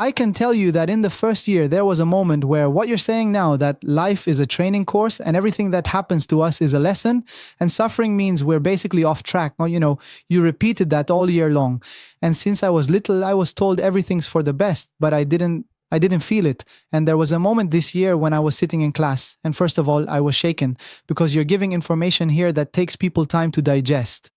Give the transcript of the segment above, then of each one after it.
I can tell you that in the first year, there was a moment where what you're saying now, that life is a training course and everything that happens to us is a lesson, and suffering means we're basically off track. Well, you repeated that all year long. And since I was little, I was told everything's for the best, but I didn't feel it. And there was a moment this year when I was sitting in class. And first of all, I was shaken because you're giving information here that takes people time to digest.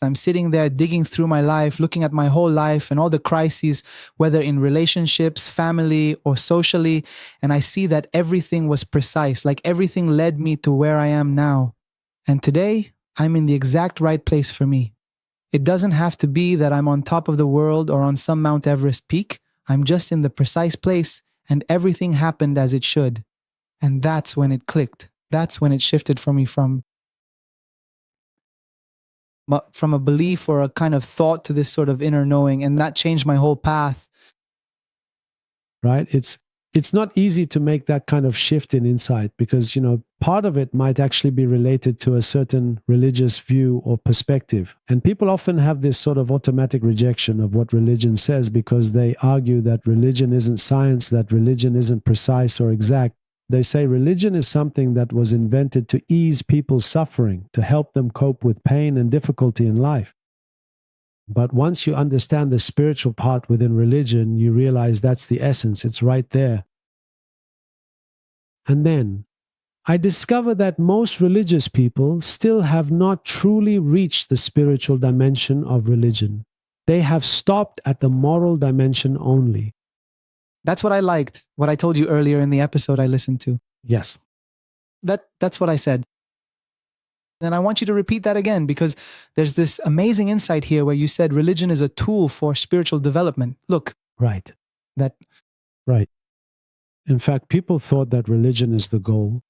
I'm sitting there digging through my life, looking at my whole life and all the crises, whether in relationships, family, or socially. And I see that everything was precise, like everything led me to where I am now. And today, I'm in the exact right place for me. It doesn't have to be that I'm on top of the world or on some Mount Everest peak. I'm just in the precise place and everything happened as it should. And that's when it clicked. That's when it shifted for me from a belief or a kind of thought to this sort of inner knowing. And that changed my whole path. Right? It's not easy to make that kind of shift in insight because, part of it might actually be related to a certain religious view or perspective. And people often have this sort of automatic rejection of what religion says because they argue that religion isn't science, that religion isn't precise or exact. They say religion is something that was invented to ease people's suffering, to help them cope with pain and difficulty in life. But once you understand the spiritual part within religion, you realize that's the essence. It's right there. And then I discover that most religious people still have not truly reached the spiritual dimension of religion. They have stopped at the moral dimension only. That's what I liked, what I told you earlier in the episode I listened to. Yes. That's what I said. And I want you to repeat that again because there's this amazing insight here where you said religion is a tool for spiritual development. Look. Right. That. Right. In fact, people thought that religion is the goal.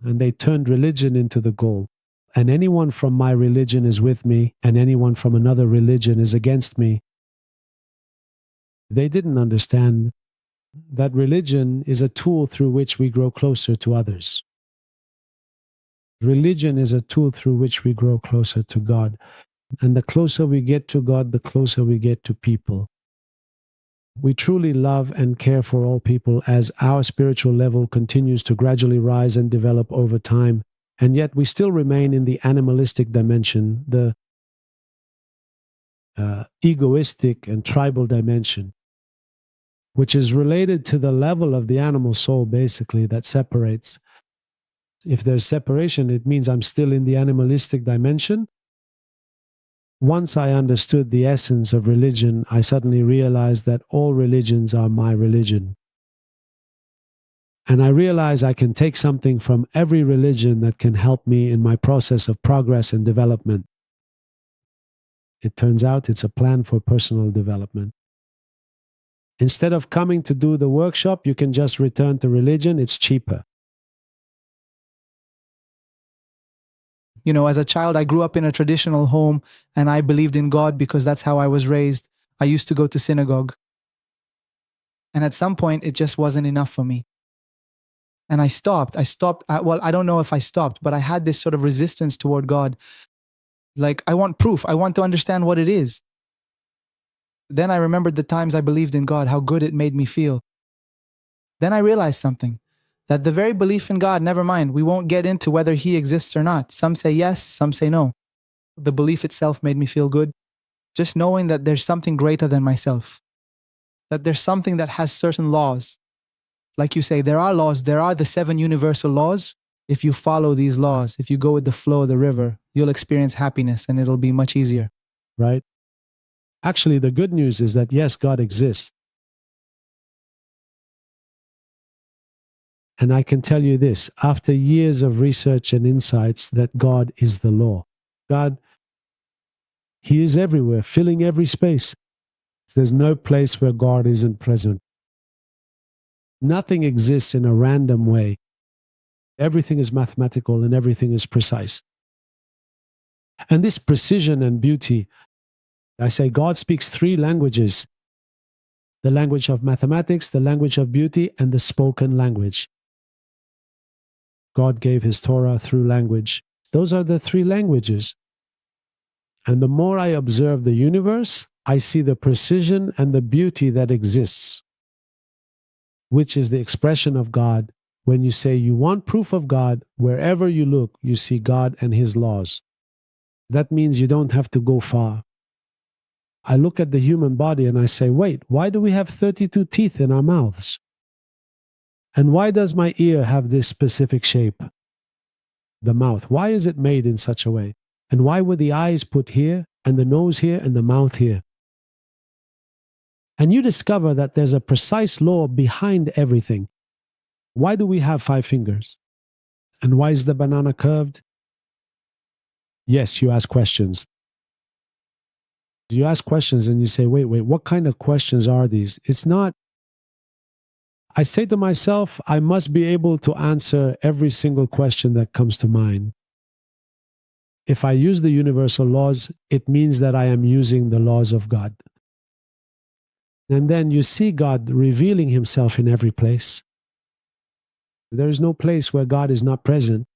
And they turned religion into the goal. And anyone from my religion is with me, and anyone from another religion is against me. They didn't understand that religion is a tool through which we grow closer to others. Religion is a tool through which we grow closer to God. And the closer we get to God, the closer we get to people. We truly love and care for all people as our spiritual level continues to gradually rise and develop over time. And yet we still remain in the animalistic dimension, the egoistic and tribal dimension, which is related to the level of the animal soul, basically, that separates. If there's separation, it means I'm still in the animalistic dimension. Once I understood the essence of religion, I suddenly realized that all religions are my religion. And I realize I can take something from every religion that can help me in my process of progress and development. It turns out it's a plan for personal development. Instead of coming to do the workshop, you can just return to religion. It's cheaper. As a child, I grew up in a traditional home and I believed in God because that's how I was raised. I used to go to synagogue. And at some point, it just wasn't enough for me. And I stopped. I don't know if I stopped, but I had this sort of resistance toward God. Like, I want proof. I want to understand what it is. Then I remembered the times I believed in God, how good it made me feel. Then I realized something. That the very belief in God, never mind, we won't get into whether he exists or not. Some say yes, some say no. The belief itself made me feel good. Just knowing that there's something greater than myself. That there's something that has certain laws. Like you say, there are laws, there are the 7 universal laws. If you follow these laws, if you go with the flow of the river, you'll experience happiness and it'll be much easier. Right? Actually, the good news is that yes, God exists. And I can tell you this, after years of research and insights, that God is the law. God, he is everywhere, filling every space. There's no place where God isn't present. Nothing exists in a random way. Everything is mathematical and everything is precise. And this precision and beauty, I say God speaks 3 languages. The language of mathematics, the language of beauty, and the spoken language. God gave his Torah through language. Those are the 3 languages. And the more I observe the universe, I see the precision and the beauty that exists, which is the expression of God. When you say you want proof of God, wherever you look, you see God and His laws. That means you don't have to go far. I look at the human body and I say, wait, why do we have 32 teeth in our mouths? And why does my ear have this specific shape? The mouth. Why is it made in such a way? And why were the eyes put here, and the nose here, and the mouth here? And you discover that there's a precise law behind everything. Why do we have 5 fingers? And why is the banana curved? Yes, you ask questions. You ask questions and you say, wait, what kind of questions are these? It's not. I say to myself, I must be able to answer every single question that comes to mind. If I use the universal laws, it means that I am using the laws of God. And then you see God revealing Himself in every place. There is no place where God is not present.